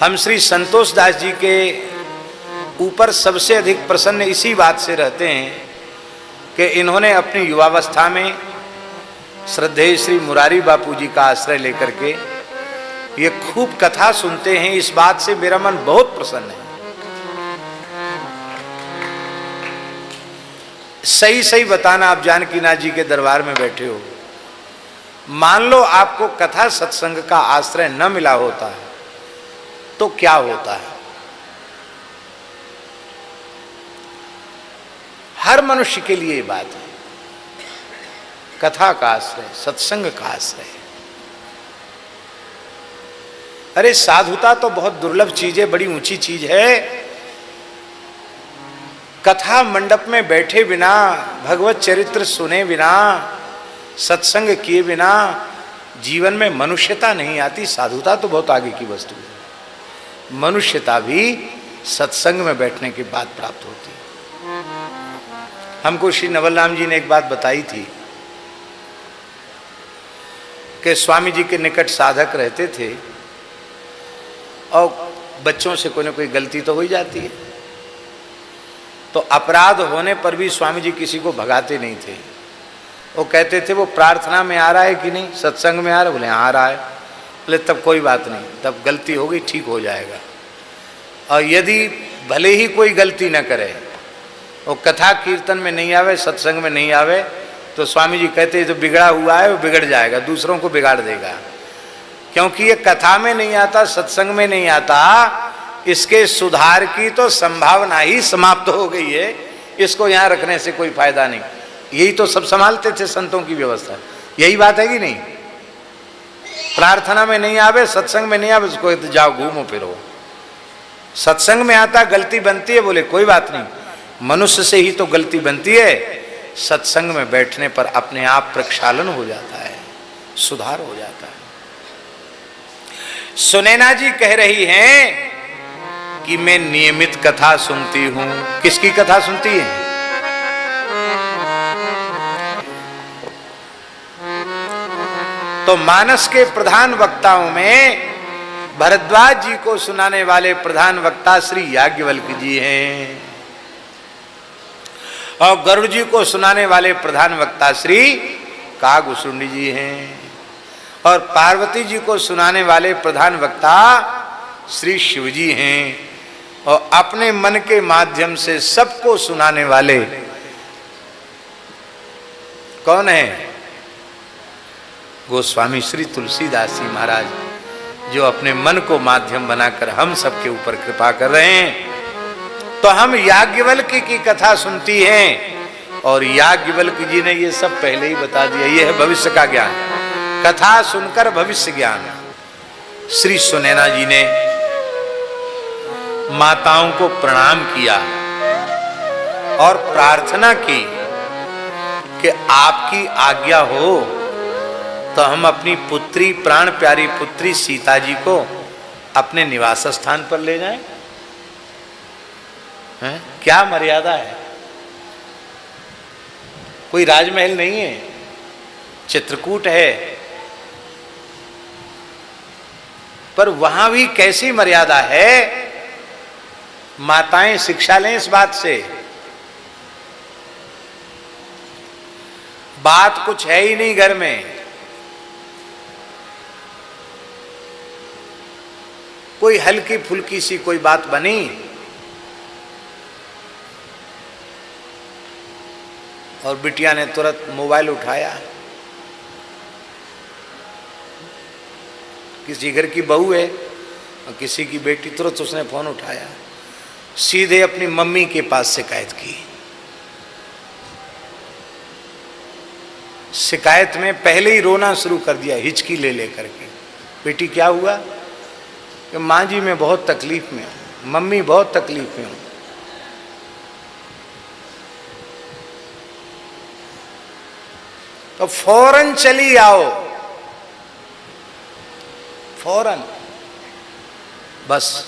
हम श्री संतोष दास जी के ऊपर सबसे अधिक प्रसन्न इसी बात से रहते हैं कि इन्होंने अपनी युवावस्था में श्रद्धेय श्री मुरारी बापू जी का आश्रय लेकर के ये खूब कथा सुनते हैं। इस बात से मेरा मन बहुत प्रसन्न है। सही सही बताना, आप जानकीनाथ जी के दरबार में बैठे हो, मान लो आपको कथा सत्संग का आश्रय न मिला होता है तो क्या होता है? हर मनुष्य के लिए ये बात है, कथा का आश्रय, सत्संग का आश्रय। अरे साधुता तो बहुत दुर्लभ चीज है, बड़ी ऊंची चीज है। कथा मंडप में बैठे बिना, भगवत चरित्र सुने बिना, सत्संग किए बिना जीवन में मनुष्यता नहीं आती। साधुता तो बहुत आगे की वस्तु है, मनुष्यता भी सत्संग में बैठने के बाद प्राप्त होती है। हमको श्री नवल राम जी ने एक बात बताई थी कि स्वामी जी के निकट साधक रहते थे और बच्चों से कोई ना कोई गलती तो हो ही जाती है, तो अपराध होने पर भी स्वामी जी किसी को भगाते नहीं थे। वो कहते थे वो प्रार्थना में आ रहा है कि नहीं, सत्संग में आ रहा है? बोले आ रहा है। बोले तब कोई बात नहीं, तब गलती हो गई ठीक हो जाएगा। और यदि भले ही कोई गलती न करे, वो कथा कीर्तन में नहीं आवे, सत्संग में नहीं आवे, तो स्वामी जी कहते जो बिगड़ा हुआ है वो बिगड़ जाएगा, दूसरों को बिगाड़ देगा। क्योंकि ये कथा में नहीं आता, सत्संग में नहीं आता, इसके सुधार की तो संभावना ही समाप्त हो गई है। इसको यहाँ रखने से कोई फायदा नहीं। यही तो सब संभालते थे संतों की व्यवस्था, यही बात है कि नहीं? प्रार्थना में नहीं आवे, सत्संग में नहीं आवे, उसको जाओ घूमो फिरो। सत्संग में आता गलती बनती है, बोले कोई बात नहीं, मनुष्य से ही तो गलती बनती है। सत्संग में बैठने पर अपने आप प्रक्षालन हो जाता है, सुधार हो जाता है। सुनैना जी कह रही हैं कि मैं नियमित कथा सुनती हूं। किसकी कथा सुनती है? तो मानस के प्रधान वक्ताओं में भरद्वाज जी को सुनाने वाले प्रधान वक्ता श्री याज्ञवल्क्य जी हैं, और गरुड़ जी को सुनाने वाले प्रधान वक्ता श्री कागभूषुंडी जी हैं, और पार्वती जी को सुनाने वाले प्रधान वक्ता श्री शिव जी हैं, और अपने मन के माध्यम से सबको सुनाने वाले कौन है? गोस्वामी श्री तुलसीदास जी महाराज, जो अपने मन को माध्यम बनाकर हम सबके ऊपर कृपा कर रहे हैं। तो हम याज्ञवल्क्य की कथा सुनती हैं, और याज्ञवल्क्य जी ने ये सब पहले ही बता दिया। ये है भविष्य का ज्ञान, कथा सुनकर भविष्य ज्ञान। श्री सुनैना जी ने माताओं को प्रणाम किया और प्रार्थना की कि आपकी आज्ञा हो तो हम अपनी पुत्री, प्राण प्यारी पुत्री सीता जी को अपने निवास स्थान पर ले जाएं। हैं? क्या मर्यादा है? कोई राजमहल नहीं है, चित्रकूट है, पर वहां भी कैसी मर्यादा है। माताएं शिक्षा लें इस बात से। बात कुछ है ही नहीं घर में, कोई हल्की फुल्की सी कोई बात बनी और बिटिया ने तुरंत मोबाइल उठाया। किसी घर की बहू है और किसी की बेटी, तुरंत उसने फोन उठाया, सीधे अपनी मम्मी के पास शिकायत की। शिकायत में पहले ही रोना शुरू कर दिया, हिचकी ले लेकर के। बेटी क्या हुआ? कि माँ जी मैं बहुत तकलीफ में हूँ, मम्मी बहुत तकलीफ में हूँ। तो फौरन चली आओ, फौरन, बस।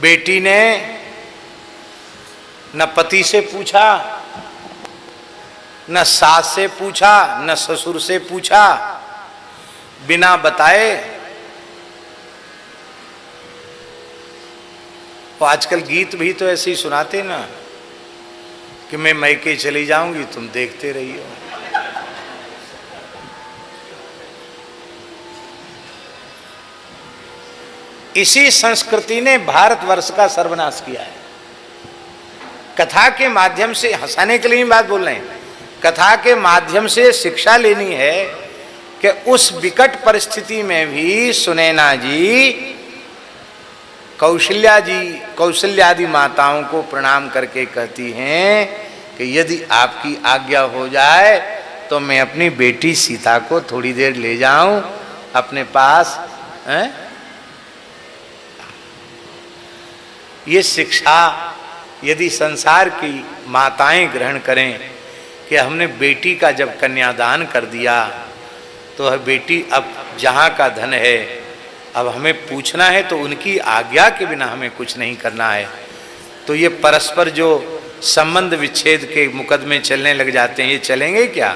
बेटी ने न पति से पूछा, न सास से पूछा, न ससुर से पूछा, बिना बताए। और आजकल गीत भी तो ऐसे ही सुनाते ना कि मैं मैके चली जाऊंगी, तुम देखते रहियो। इसी संस्कृति ने भारतवर्ष का सर्वनाश किया है। कथा के माध्यम से, हंसाने के लिए बात बोल रहे हैं, कथा के माध्यम से शिक्षा लेनी है कि उस विकट परिस्थिति में भी सुनैना जी कौशल्यादि माताओं को प्रणाम करके कहती हैं कि यदि आपकी आज्ञा हो जाए तो मैं अपनी बेटी सीता को थोड़ी देर ले जाऊं अपने पास। ये शिक्षा यदि संसार की माताएं ग्रहण करें कि हमने बेटी का जब कन्यादान कर दिया तो वह बेटी अब जहाँ का धन है, अब हमें पूछना है तो उनकी आज्ञा के बिना हमें कुछ नहीं करना है। तो ये परस्पर जो संबंध विच्छेद के मुकदमे चलने लग जाते हैं, ये चलेंगे क्या?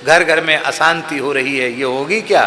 घर घर में अशांति हो रही है, ये होगी क्या?